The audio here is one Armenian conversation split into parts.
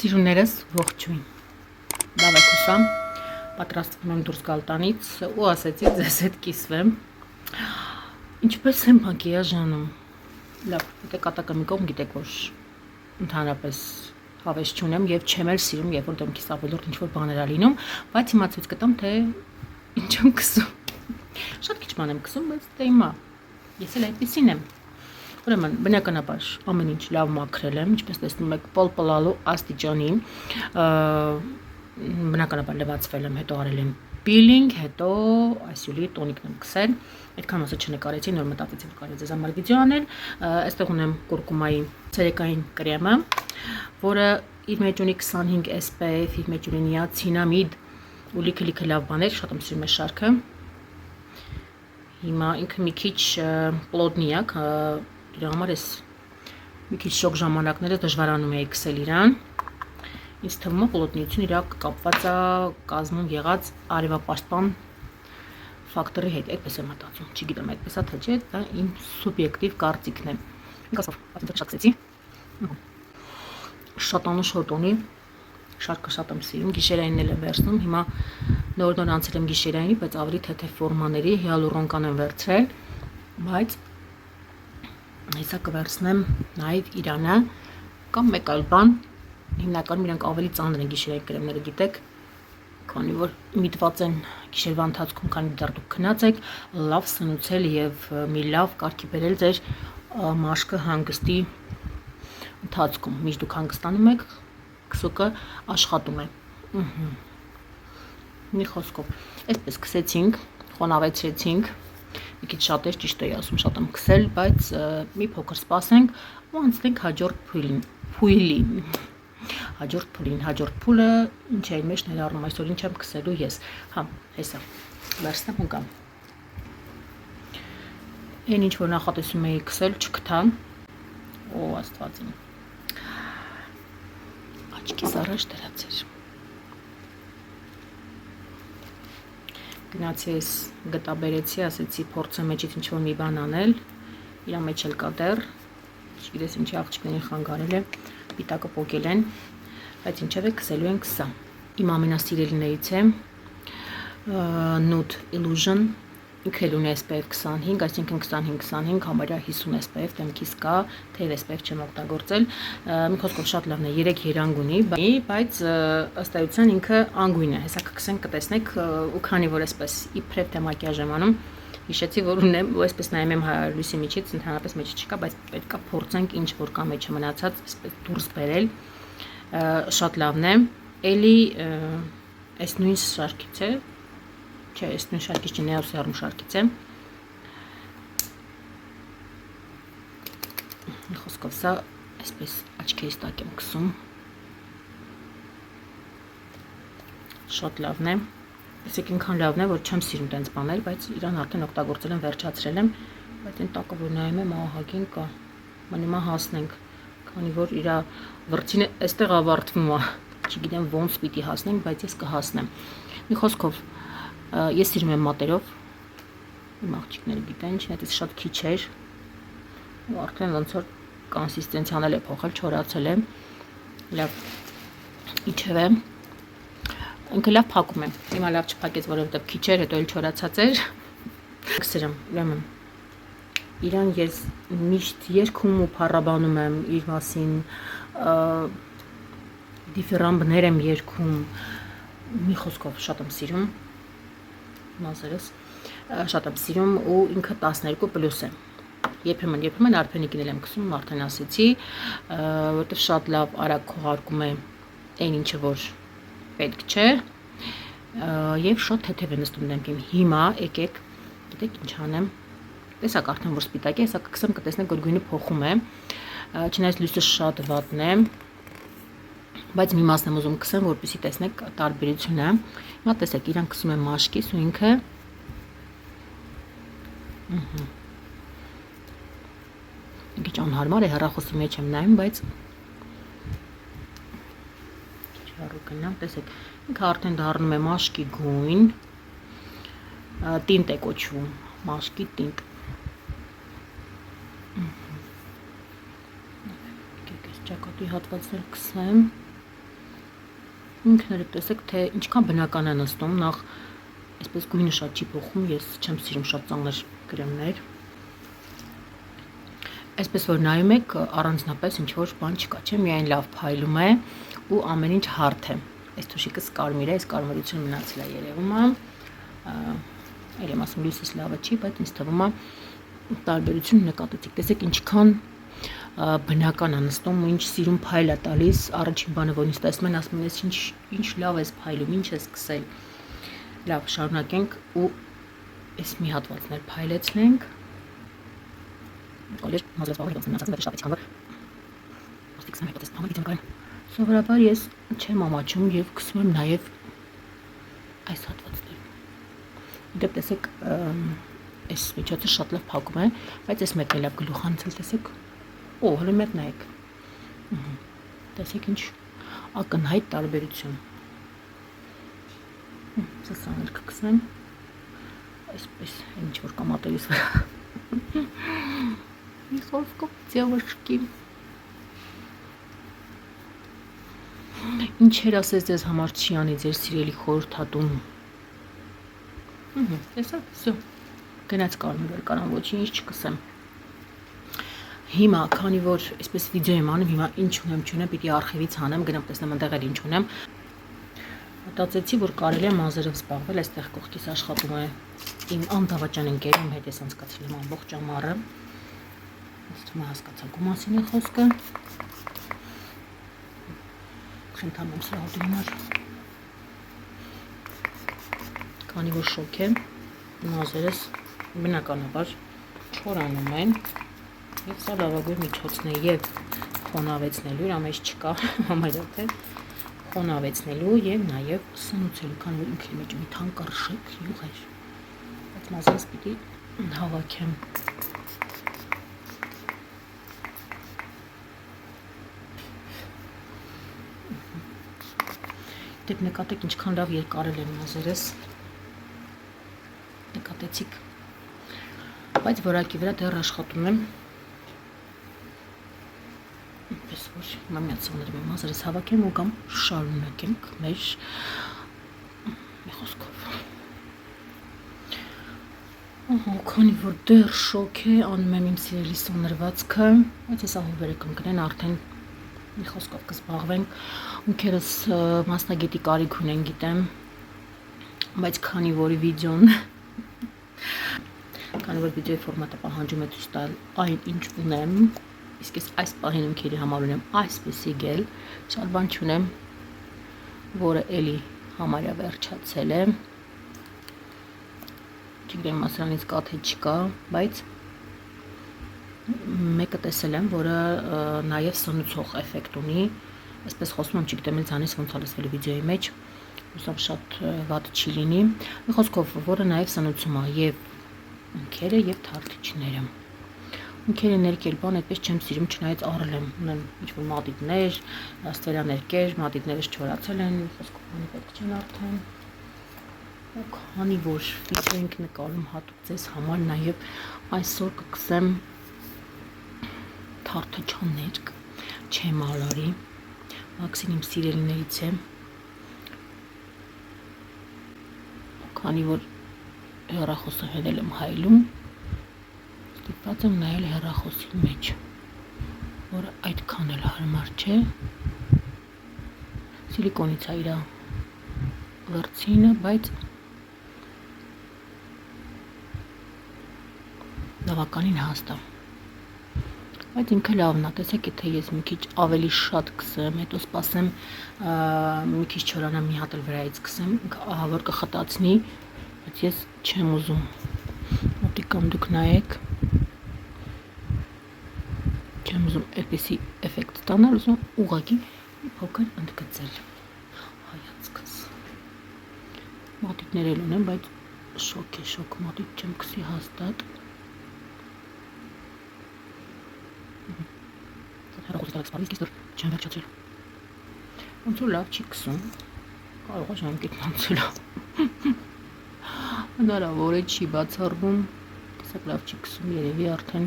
Սիրուներս ողջույն, լավ եք ուսամ, պատրաստվում եմ դուրս գալ տանից ու ասեցի ձեզ հետ կիսվեմ, ինչպես եմ մակիաժանում, լավ, եթե կատակը մի կողմ գիտեք, որ ընդհանրապես հավես չունեմ և չեմ էլ սիրում, երբ որ դեմքիս ավելորդ ինչ-որ բաներ ա լինում, բայց հիմա ցույց կտամ, թե ինչ եմ կսում, շատ քիչ բան եմ կսում, բայց դե հիմա, ես էլ այդպիսին եմ, ուրեմն բնականաբար ամեն ինչ լավ մաքրել եմ, ինչպես տեսնում եք, պլպլալու աստիճանի, բնականաբար լվացվել եմ, հետո արել եմ պիլինգ, հետո այսյուլի տոնիկն եմ կսել, այդքան մասը չնկարեցի, նոր մտածեցի, որ կարելի է ձեզ համար վիդեո անել, այստեղ ունեմ կուրկումայի ցերեկային կրեմը, որը իր մեջ ունի 25 SPF, իր մեջ ունի նիացինամիդ ու լիքը լավ բաներ, շատ եմ սիրում այս շարքը, հիմա ինքը մի քիչ պլոտնի է, իր համար ես մի քիչ շոկ ժամանակները դժվարանում էի կսել իրան, ինձ թվում է պլոտնիություն իրա կապված է կազմում եղած արևապաշտպան ֆակտորի հետ, այդպես եմ մտածում, չգիտեմ այդպես է թե չէ, դա իմ սուբյեկտիվ կարծիքն է, շատ անուշ հոտ ունի, շարքը շատ եմ սիրում, գիշերայինն էլ եմ վերցնում, հիմա նոր անցել եմ գիշերայինի, բայց ավելի թեթև ֆորմաների հիալուրոնկան եմ վերցրել, բայց հեսա կվերցնեմ նաև իրանը կամ մեկ այլ բան, հիմնականում իրանք ավելի ծանր են գիշերային կրեմները գիտեք, քանի որ միտված են գիշերվա ընթացքում, քանի դեռ դուք քնած եք, լավ սնուցել և մի լավ կարգի բերել ձեր մաշկը հանգստի ընթացքում, միշտ դուք հանգստանում եք, քսուկը աշխատում է, մի խոսքով, այսպես կսեցինք, խոնավեցրեցինք, մի քիչ շատ էր, ճիշտ էի ասում, շատ եմ կսել, բայց մի փոքր սպասենք ու անցնենք հաջորդ փուլին, հաջորդ փուլը ինչ է իր մեջ ներառում, այսօր ինչ եմ կսելու ես, հա, հեսա, վերցնեմ ու գամ, այն ինչ որ նախատեսում էի կսել, չգտա, օ աստվածին, աչքիս առաջ դրած էր, գնացի ես գտա բերեցի, ասեցի փորձեմ մեջից ինչ-որ մի բան անել, իրա մեջ էլ կա դեռ, չգիտես ինչի աղջիկներին խանգարել է, պիտակը պոկել են, բայց ինչև է կսելու ենք սա, իմ ամենասիրելիներից է Nude Illusion, ինքը ունի SPF 25, այսինքն 25-25, համարյա 50 SPF, դեմքիս կա, թեև SPF չեմ օգտագործել, մի խոսքով շատ լավն է, 3 երանգ ունի, բայց ըստ էության ինքը անգույն է, հեսա կքսենք կտեսնեք, ու քանի որ այսպես իբրև թե մակիաժ եմ անում, հիշեցի, որ ունեմ, ու այսպես նայում եմ լույսի միջից, ընդհանրապես մեջ չկա, բայց պետք է փորձենք ինչ որ կա մեջը մնացած, այսպես դուրս բերել, շատ լավն է, էլի այս նույն շարքից է, չէ, այս նույն շարքից չի, Նեոսիարում շարքից է, մի խոսքով սա այսպես աչքերիս տակ եմ կսում, շատ լավն է, եսեք ինքան լավն է, որ չեմ սիրում տենց բաներ, բայց իրան արդեն օգտագործել եմ, վերջացրել եմ, բայց այն տակը որ նայում եմ ահագին կա, մանիմա հասնենք, քանի որ իրա վրձինը այստեղ ավարտվում է, չգիտեմ ոնց պիտի հասնենք, բայց ես կհասնեմ, մի խոսքով, ես սիրում եմ մատերով, իմ աղջիկները գիտեն, չնայած շատ քիչ էր, ու արդեն ոնց որ կոնսիստենցիան էլ է փոխել, չորացել է, լավ, ինչև է, ինքը լավ փակում է, հիմա լավ չփակեց, որովհետև քիչ էր, հետո էլ չորացած էր, սիրում, ուրեմն, իրան ես միշտ երգում ու փառաբանում եմ իր մասին, դիֆիրամբներ եմ երգում, մի խոսքով շատ եմ սիրում, մազերս, շատ եմ սիրում ու ինքը 12 պլյուս է, երբեմն արփենիկին էլ եմ կսում, արդեն ասեցի, որտև շատ լավ արագ քողարկում է այն ինչը որ պետք չէ և շատ թեթև է նստում դեմքին, հիմա եկեք, գիտեք ինչ անեմ, տեսակ արդեն որ սպիտակ է, հեսա կքսեմ կտեսնեք որ գույնը փոխում է, չնայած լույսը շատ վատն է, բայց մի մասն եմ ուզում կսեմ, որպեսզի տեսնեք տարբերությունը, հիմա տեսեք իրան կսում եմ մաշկիս ու ինքը, մի քիչ անհարմար է, հեռախոսի մեջ եմ նայում, բայց հեռու գնամ, տեսեք, ինքը արդեն դառնում է մաշկի գույն, տինտ է կոչվում, մաշկի տինտ, ճակատի հատվածներ կսեմ, ինքն էլ տեսեք, թե ինչքան բնական է նստում, նախ այսպես գույնը շատ չի փոխում, ես չեմ սիրում շատ ծանր կրեմներ։ Այսպես որ նայում եք, առանձնապես ինչ որ բան չկա, չէ, միայն լավ փայլում է ու ամեն ինչ հարթ է։ Այս թուշիկս կարմիր է, այս կարմրությունը մնացել է երևում է։ Այլ եմ ասում լույսս լավը չի, բայց ինձ թվում է տարբերությունը նկատեցիք, տեսեք ինչքան բնական է նստում ու ինչ սիրուն փայլ է տալիս, առաջին բանը որ ինձ տեսնում են ասում են ես ինչ լավ ես փայլում, ինչ ես սկսել։ Լավ, շարունակենք ու այս մի հատվածն էլ փայլեցնենք։ Կոլեր մազերս բաղել ոնց մնացած շատ է աստիքսն է պատես համը դիտեմ Սովորաբար ես չեմ ամաչում եւ գցում եմ նաեւ այս հատվածները։ Դեպ տեսեք այս միջոցը շատ լավ փակում է, բայց այս մեկը լավ գլուխանցել տեսեք։ Օ, հələ մեկ նայեք։ Տեսեք ինչ ակնհայտ տարբերություն։ Սա կգցեմ։ Այսպես ինչ որ կամատելիս վրա։ Михалка, девушки. Ինչեր ասես ձեզ համար չի անի ձեր սիրելի խորհրդատուն։ Տեսա, всё։ Գնաց կարմիր կանամ, ոչինչ չկսեմ։ Հիմա, քանի որ այսպես վիդեո եմ անում, հիմա ինչ ունեմ, պիտի արխիվից հանեմ, գնամ տեսնեմ այնտեղ էլ ինչ ունեմ։ Մտածեցի, որ կարելի է մազերով զբաղվել, այստեղ կողքից աշխատում է իմ անդավաճան ընկերը, իմ հետ ես անցկացրել եմ ամբողջ ամառը։ Ըստ հասկացաք ու մասին է խոսքը։ Խնդրում եմ սրահի համար։ Քանի որ շոկ է, մազերս բնականաբար չորանում են, եւ սա լավագույն միջոցն է եւ խոնավեցնելու, իրա մեջ չկա համարյա թե խոնավեցնելու եւ նաեւ սնուցելու, քանի որ ինքն մեջ մի թանկարժեք յուղ է։ Բայց մազերս պիտի հավաքեմ։ Դեպ նկատեք ինչքան լավ երկարել եմ մազերս, նկատեցիք, բայց որակի վրա դեռ աշխատում եմ, պես որ հիմա միացողները մի մազերս հավաքեմ ու կամ շարունակենք մեր մի խոսքով։ Քանի որ դեռ շոկ է, անում եմ իմ սիրելի սանրվածքը, բայց ես ահովերը կընկնեն արդեն մի խոսքով կզբաղվենք, ունքերս մասնագետի կարիք ունեն գիտեմ, բայց քանի որ վիդեոյի ֆորմատը պահանջում է ցույց տալ այն ինչ ունեմ, իսկ ես այս պահին ունքերի համար ունեմ այսպեսի գել, շատ բան չունեմ, որը էլի համարյա վերջացել է, չգիտեմ մասրանից կա թե չկա, բայց մեկը տեսել եմ, որը նաև սնուցող էֆեկտ ունի, այսպես խոսում եմ, չգիտեմ էլ ձանից ոնց է լսվելու վիդեոյի մեջ, հուսամ շատ վատ չի լինի, մի խոսքով, որը նաև սնուցում է եւ ունքերը եւ թարթիչները։ Ունքերը ներկել բան այդպես չեմ սիրում, չնայած առել եմ, ունեմ ինչ-որ մատիտներ, աստվերաներկեր, մատիտներս չորացել են, մի խոսքով բանի պետք չեն արդեն։ Ու քանի որ վիդեո ենք նկարում հատուկ ձեզ համար, նաև այսօր կգցեմ թարթչաններ, չեմ արարի, Մաքսին իմ սիրելիներից է, քանի որ հեռախոսը հենել եմ հայլում, ստիպված եմ նայել հեռախոսի մեջ, որը այդքան էլ հարմար չէ, սիլիկոնից է իր վրձինը, բայց բավականին հաստ է, բայց ինքը լավն է, տեսեք, եթե ես մի քիչ ավելի շատ գցեմ, հետո սպասեմ մի քիչ չորանա մի հատ էլ վրայից գցեմ, ինքը ահա որ կխտացնի, բայց ես չեմ ուզում, մոտիկ կամ դուք նայեք, չեմ ուզում այդպիսի էֆեկտ ստանալ, ուզում ուղղակի մի փոքր ընդգծել հայացքս, մատիտներ էլ ունեմ, բայց շոկ է, շոկ մատիտ չեմ գցի հաստատ, հեռախոսից դարակ սպարվից կիստր չեմ վերջացրել, ոնց որ լավ չի գցում, կարող է ժամկետն անցել, հնարավոր է չի բացառվում, տեսակ լավ չի գցում, երևի արդեն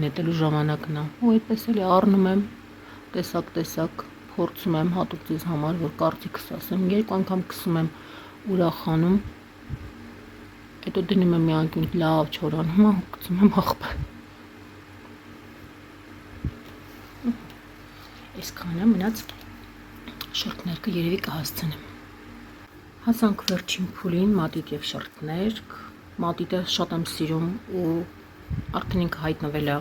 նետելու ժամանակն է, ու այդպես էլ առնում եմ, տեսակ, փորձում եմ հատուկ ձեզ համար, որ կարծիքս ասեմ, երկու անգամ կսում եմ ուրախանում, հետո դնում եմ մի անկյուն լավ չորանում, ու գցում եմ աղբը։ Այսքանը մնաց շորթներկը երևի կհասցնեմ։ Հասանք վերջին փուլին, մատիտ եւ շորթներկ։ Մատիտը շատ եմ սիրում ու արդեն ինքը հայտնվել է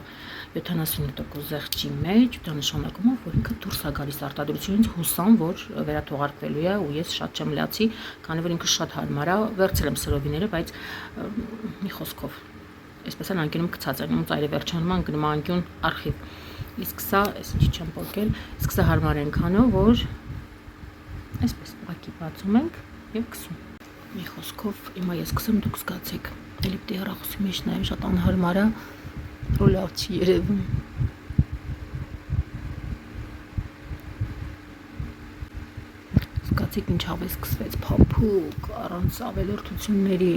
70% զեղչի մեջ, դա նշանակում է, որ ինքը դուրս է գալիս արտադրությունից, հուսամ, որ վերաթողարկվելու է ու ես շատ չեմ լացի, քանի որ ինքը շատ հարմար է, վերցրել եմ սրովիները, բայց մի խոսքով այսպես են անկյունում գցած են, ում ծայրի վերջանում անկնում անկյուն արխիվ։ Իսկ սա, այս ինչի չեմ փոքել, իսկ սա հարմար է այնքանով, որ այսպես ուղղակի բացում ենք եւ գցում։ Մի խոսքով հիմա ես գցեմ, դուք զգացեք։ Էլի պիտի հեռախոսի մեջ նայեմ, շատ անհարմար է, ու լավ չի երևում։ Զգացեք ինչով է սկսվեց փափուկ, առանց ավելորդությունների։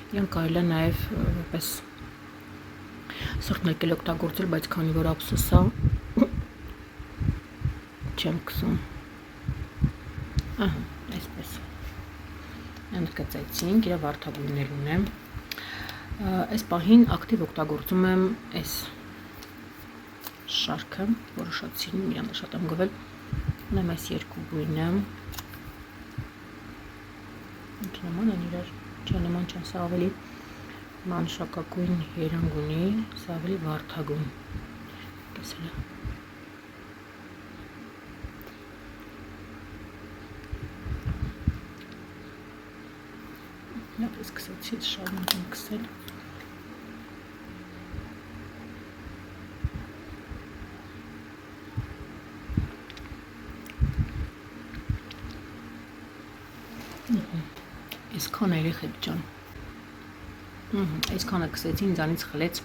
Իրան կարելի է նաև որպես սրտներկել օգտագործել, բայց քանի որ ափսոս է, չեմ գցում։ Ահա, այսպես։ Ընդգծեցինք, իր վարդագույններ ունեմ։ Այս պահին ակտիվ օգտագործում եմ այս շարքը, որը շատ սիրում եմ, իրան շատ եմ գվել։ Ունեմ այս երկու գույնը։ Ինչ նման են իրար, չէ նման չեն, սա ավելի մանշակագույն երանգ ունի, սա ավելի վարդագույն։ Տեսել է։ Լավ ես կսեցի, շարունակ եմ կսել։ Այսքան երեխեք ջան։ Այսքանը կսեցի, ինձանից խլեց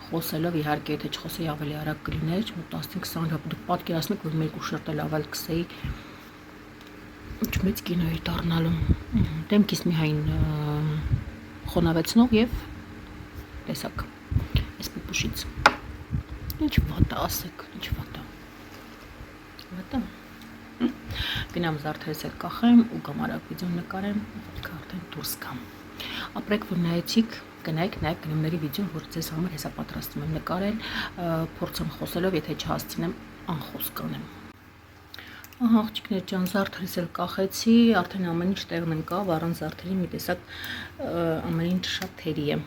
խոսելով, իհարկե, եթե չխոսեի ավելի արագ կլիներ, 15-20 րոպե, դուք պատկերացնեք, որ մեկ ուշերտ էլ ավել կսեի, ինչ մեծ կինո էր դառնալու։ Դեմքիս միայն խոնավեցնող եւ տեսակ, այս պուպուշից։ Ինչ վատ է, ասեք, ինչ վատ է։ Վատ է։ Գնամ զարդերս էլ կախեմ ու գամ արագ վիդեո նկարեմ, պետք է արդեն դուրս գամ։ Ապրեք, որ նայեցիք, գնայք նաև գնումների վիդեոն, որ ձեզ համար հեսա պատրաստում եմ նկարել, փորձեմ խոսելով, եթե չհասցնեմ, անխոս կանեմ։ Ահա աղջիկներ ջան, զարդերս էլ կախեցի, արդեն ամեն ինչ տեղն ընկավ, առանց զարդերի մի տեսակ ամեն ինչ շատ թերի է։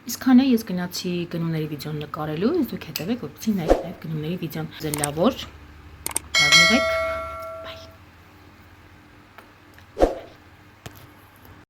Իսկան է ես գնացի գնումների վիդեոն նկարելու, իսկ դուք հետևեք, որպեսզի նայեք նաև գնումների վիդեոն։ Ձեր լավ օր, լավ եղեք։